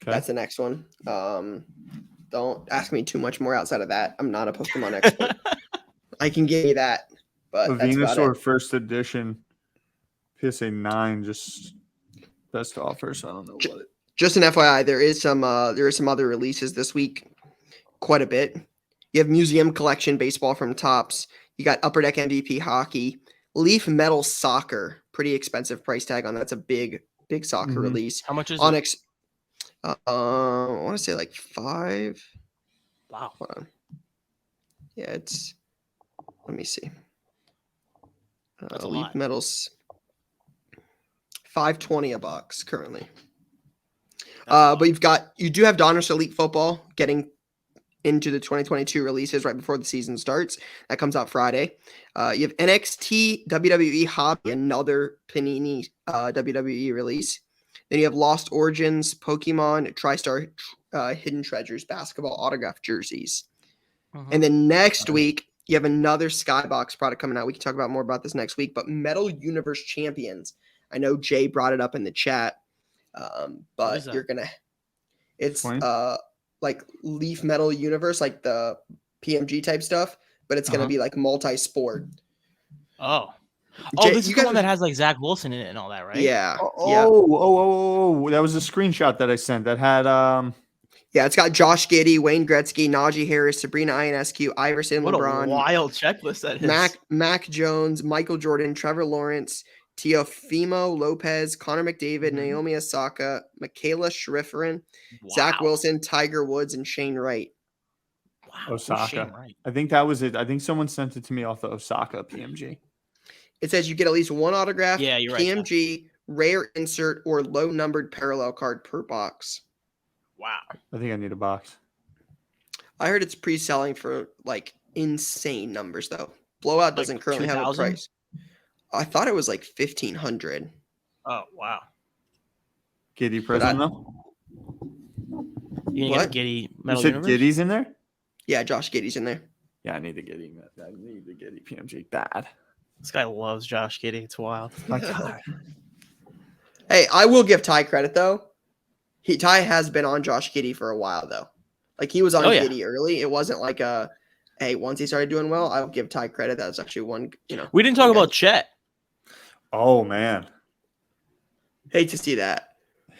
That's the next one. Don't ask me too much more outside of that. I'm not a Pokemon expert. I can give you that, but that's about Venusaur it. first edition PSA 9 just best offer, so I don't know what it. Just an FYI, there is some other releases this week, quite a bit. You have Museum Collection Baseball from Topps. You got Upper Deck MVP Hockey, Leaf Metal Soccer, pretty expensive price tag on that. That's a big soccer release. How much is Onyx? I want to say like 5. Wow. Hold on. Yeah, let me see. That's a Leaf lot. Metals, $5.20 a box currently. But you do have Donruss Elite Football getting into the 2022 releases right before the season starts. That comes out Friday. You have NXT WWE Hobby, another Panini WWE release. Then you have Lost Origins, Pokemon, TriStar Hidden Treasures basketball autograph jerseys. And then next week, you have another Skybox product coming out. We can talk about more about this next week. But Metal Universe Champions. I know Jay brought it up in the chat. But you're going to – it's like Leaf Metal Universe, like the PMG type stuff. But it's going to be like multi-sport. Oh. Jay, this is the one that has like Zach Wilson in it and all that, right? Yeah. Oh, that was a screenshot that I sent that had yeah, it's got Josh Giddey, Wayne Gretzky, Najee Harris, Sabrina Ionescu, Iverson, what LeBron, a wild checklist that is. Mac Jones, Michael Jordan, Trevor Lawrence, Teofimo Lopez, Connor McDavid, Naomi Osaka, Michaela Schifrin, Zach Wilson, Tiger Woods, and Shane Wright. Wow, Osaka. Wright? I think that was it. I think someone sent it to me off the Osaka PMG. It says you get at least one autograph, you're PMG, rare insert, or low numbered parallel card per box. Wow. I think I need a box. I heard it's pre-selling for like insane numbers though. Blowout doesn't currently 2,000? have a price. I thought it was like 1,500. Oh wow. Giddy present though. You what? Get Giddy Metal You said Universe? Giddy's in there? Yeah, Josh Giddey's in there. Yeah, I need the Giddy. I need the Giddy PMG bad. This guy loves Josh Giddey. It's wild. My God. Hey, I will give Ty credit though. Ty has been on Josh Giddey for a while though. Like he was on Giddey early. It wasn't like once he started doing well, I'll give Ty credit. That was actually one, We didn't talk about Chet. Oh man. Hate to see that.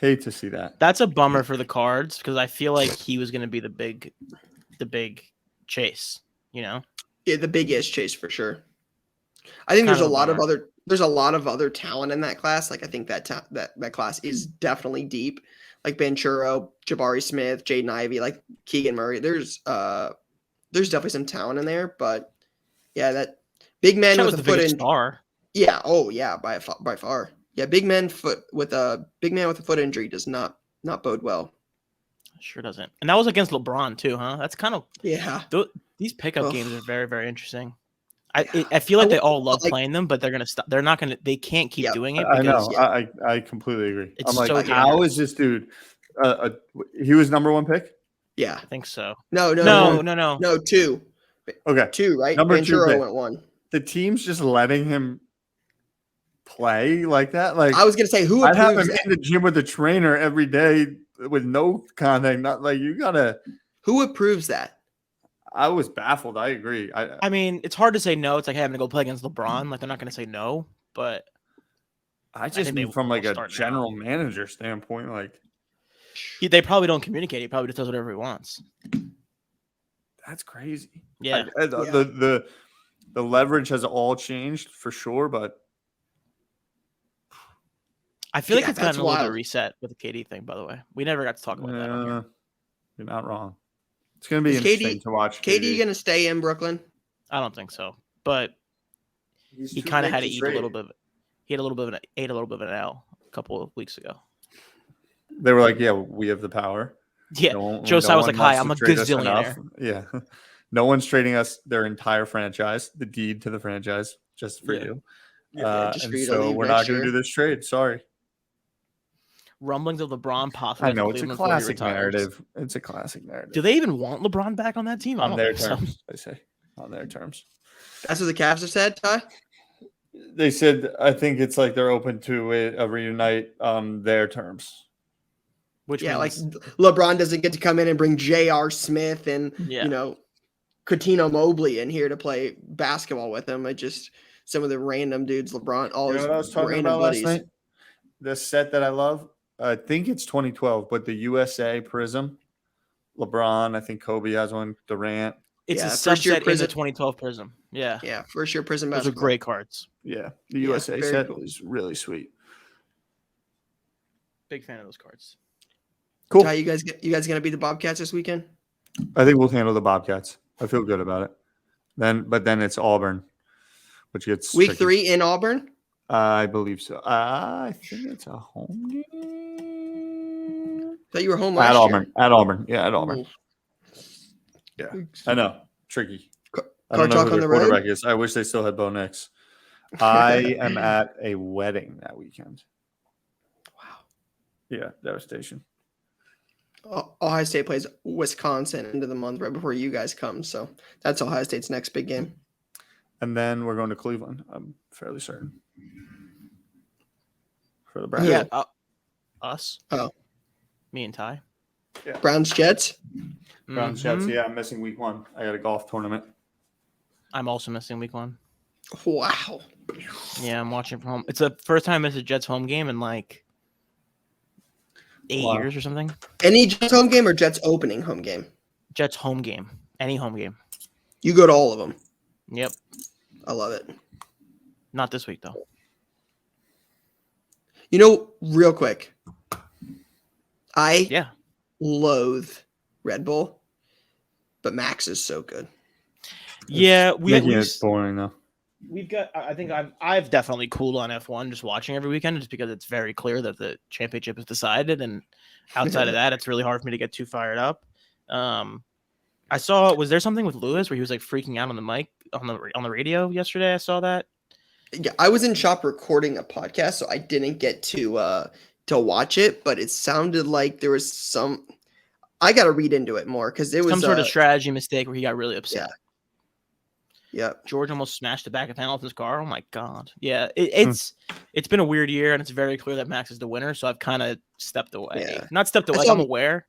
That's a bummer for the Cards because I feel like he was going to be the big chase, Yeah, the biggest chase for sure. I think there's a lot of other talent in that class. Like I think that class is definitely deep. Like Banchero, Jabari Smith, Jaden Ivey, like Keegan Murray. There's definitely some talent in there, but yeah, that big man Chet with was a the foot in. Star. Yeah. Oh yeah. By far. Yeah. Big man with a foot injury does not bode well. Sure doesn't. And that was against LeBron too, huh? That's kind of yeah. These pickup games are very, very interesting. I feel like they all love like- playing them, but they're gonna stop. They're not gonna. They can't keep Yeah, doing it I because know. I completely agree. It's I'm like, so how dangerous. is this dude? He was number one pick. Yeah. I think so. No, two. Okay, Two, right? Number two Ventura pick. went one. the team's just letting him play like that. Like I was gonna say, who I'd have approves him that? in the gym with the trainer every day with no contact. Not like you gotta. Who approves that? I was baffled. I agree. I mean, it's hard to say no. It's like having to go play against LeBron. Like they're not gonna say no, but I think just they mean from like will a start now. general manager standpoint. Like they probably don't communicate. He probably just does whatever he wants. that's crazy. Yeah. The leverage has all changed for sure, but I feel like Yeah, it's gotten that's a little bit wild. reset with the KD thing. By the way, we never got to talk about that on here. you're not wrong. It's gonna be Is interesting to watch. KD gonna stay in Brooklyn? I don't think so, but he kind of had to eat a little bit. He had a little bit of an L a couple of weeks ago. They were like, "Yeah, we have the power." Yeah, No Josiah was one like, "Hi, wants I'm to a trade us enough." gazillionaire." Yeah, no one's trading us their entire franchise, the deed to the franchise, just for Yeah. you. Just And for you to so leave we're next not going to year. do this trade. Sorry. Rumblings of LeBron possibly. I know it's a Cleveland before he classic retires. narrative. It's a classic narrative. Do they even want LeBron back on that team? I On don't their think so. terms, I say. On their terms. That's what the Cavs have said, Ty. They said, I think it's like they're open to a reunite on their terms. Which Yeah, like means, LeBron doesn't get to come in and bring J.R. Smith and Yeah. Coutinho Mobley in here to play basketball with him. I just some of the random dudes, LeBron, all You know his what I was talking random about buddies. last night? The set that I love. I think it's 2012, but the USA Prism. LeBron, I think Kobe has one. Durant. it's Yeah, a first year subset in the Prism. 2012 Prism. Yeah, Yeah, first year prison those are basketball. great cards. Yeah, the Yeah, USA very set cool. is really sweet. Big fan of those cards. Cool. Ty, you guys gonna beat the Bobcats this weekend? I think we'll handle the Bobcats. I feel good about it. But then it's Auburn, which gets Week tricky. 3 in Auburn. I believe so. I think it's a home game. Thought you were home At last Auburn. year. At Auburn. Yeah, at Auburn. Ooh. Yeah, I know. Tricky. Car I don't know talk who on the the road? quarterback is. I wish they still had Bo Nix. I am at a wedding that weekend. Wow. Yeah, devastation. Ohio State plays Wisconsin into the month right before you guys come, so that's Ohio State's next big game. And then we're going to Cleveland. I'm fairly certain. For the Browns. Yeah, us. Oh. Me and Ty. Browns Jets. Browns Jets. Yeah, I'm missing week 1. I got a golf tournament. I'm also missing week 1. Wow. Yeah, I'm watching from home. It's the first time I missed a Jets home game in like 8 Wow. years or something. Any Jets home game or Jets opening home game? Jets home game. Any home game. You go to all of them. Yep. I love it. Not this week though. Real quick. I Yeah. loathe Red Bull, but Max is so good. Yeah, Making it boring though. we've got. I think I've definitely cooled on F1 just watching every weekend, just because it's very clear that the championship is decided, and outside of that, it's really hard for me to get too fired up. I saw. Was there something with Lewis where he was like freaking out on the mic on the radio yesterday? I saw that. Yeah, I was in shop recording a podcast, so I didn't get to watch it, but it sounded like there was some. I got to read into it more because it was Some sort of strategy mistake where he got really upset. Yeah. George almost smashed the back of Hamilton's car. Oh my god. Yeah, it's been a weird year, and it's very clear that Max is the winner. So I've kind of stepped away. Yeah. Not stepped away. saw- I'm aware.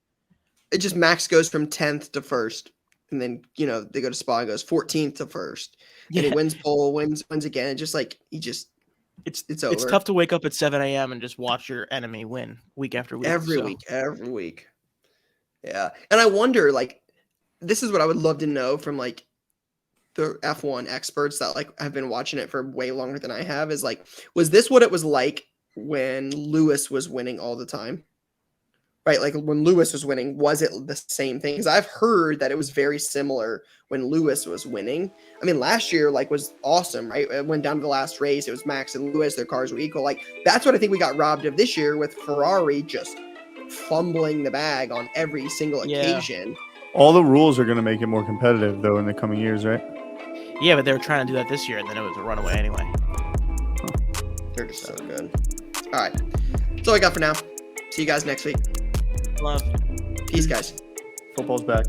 It just Max goes from 10th to 1st, and then they go to Spa and goes 14th to 1st, and he wins pole, wins again. And just like it's over. It's tough to wake up at 7 a.m. and just watch your enemy win week after week. every week. Yeah, and I wonder, like, this is what I would love to know from like the F1 experts that like have been watching it for way longer than I have. Is like, was this what it was like when Lewis was winning all the time? Right, like when Lewis was winning, was it the same thing? Because I've heard that it was very similar when Lewis was winning. I mean, last year like was awesome, right? It went down to the last race. It was Max and Lewis; their cars were equal. Like that's what I think we got robbed of this year with Ferrari just fumbling the bag on every single occasion. All the rules are going to make it more competitive though in the coming years, right? Yeah, but they were trying to do that this year, and then it was a runaway anyway. They're just so good. All right. That's all I got for now. See you guys next week. Love. Peace, guys. Football's back.